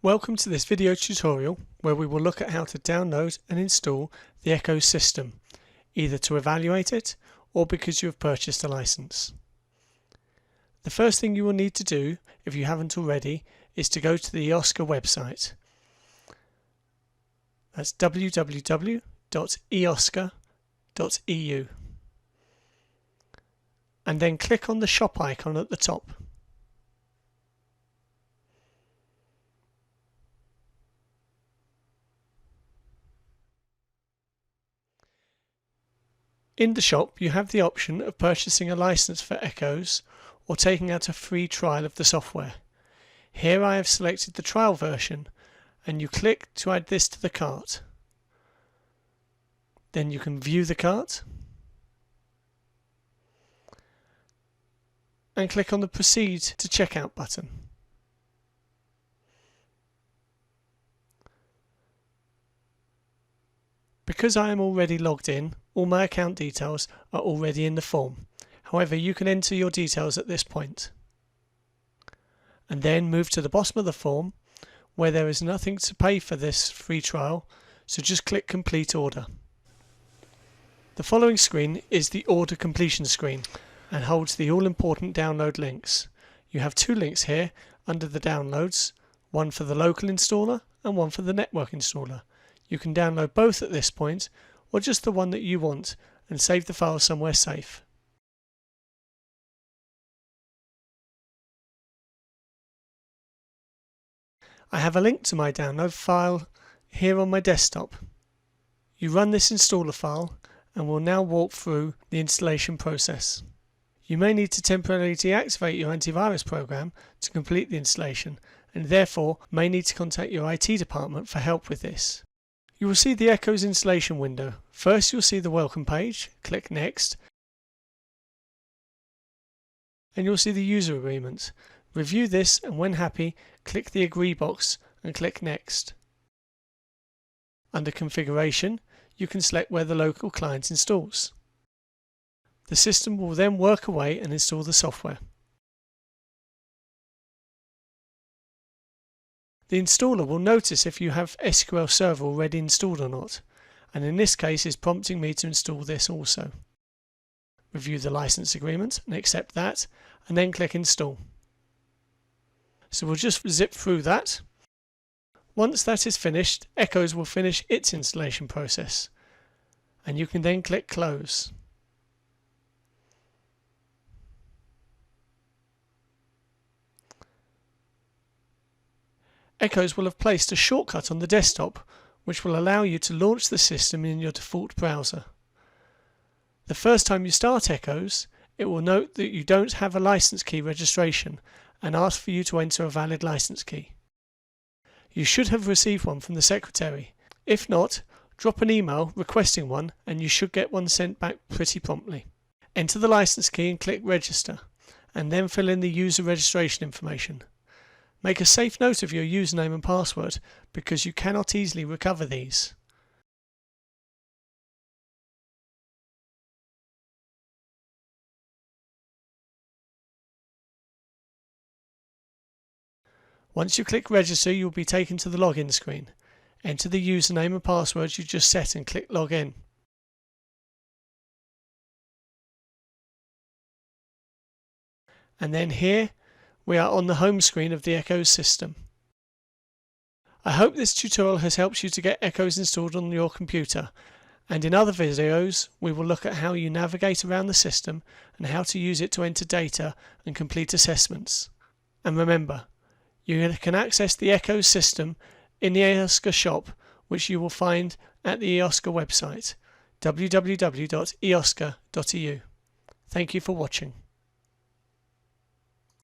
Welcome to this video tutorial where we will look at how to download and install the ECCOS system, either to evaluate it or because you have purchased a license. The first thing you will need to do, if you haven't already, is to go to the EOSCA website. That's www.eosca.eu, and then click on the shop icon at the top. In the shop, you have the option of purchasing a license for ECCOS or taking out a free trial of the software. Here I have selected the trial version, and you click to add this to the cart. Then you can view the cart and click on the Proceed to Checkout button. Because I am already logged in, all my account details are already in the form. However, you can enter your details at this point. And then move to the bottom of the form where there is nothing to pay for this free trial, so just click Complete Order. The following screen is the order completion screen and holds the all-important download links. You have two links here under the downloads, one for the local installer and one for the network installer. You can download both at this point, or just the one that you want, and save the file somewhere safe. I have a link to my download file here on my desktop. You run this installer file and will now walk through the installation process. You may need to temporarily deactivate your antivirus program to complete the installation, and therefore may need to contact your IT department for help with this. You will see the ECCOS installation window. First you'll see the welcome page, click Next, and you'll see the user agreement. Review this, and when happy, click the Agree box and click Next. Under Configuration, you can select where the local client installs. The system will then work away and install the software. The installer will notice if you have SQL Server already installed or not, and in this case is prompting me to install this also. Review the license agreement and accept that, and then click Install. So we'll just zip through that. Once that is finished, ECCOS will finish its installation process, and you can then click Close. ECCOS will have placed a shortcut on the desktop which will allow you to launch the system in your default browser. The first time you start ECCOS, it will note that you don't have a license key registration and ask for you to enter a valid license key. You should have received one from the secretary. If not, drop an email requesting one and you should get one sent back pretty promptly. Enter the license key and click Register, and then fill in the user registration information. Make a safe note of your username and password because you cannot easily recover these. Once you click Register, you will be taken to the login screen. Enter the username and password you just set and click Login. And then here we are on the home screen of the ECCOS system. I hope this tutorial has helped you to get ECCOS installed on your computer, and in other videos we will look at how you navigate around the system and how to use it to enter data and complete assessments. And remember, you can access the ECCOS system in the EOSCA shop, which you will find at the EOSCA website, www.eosca.eu. Thank you for watching.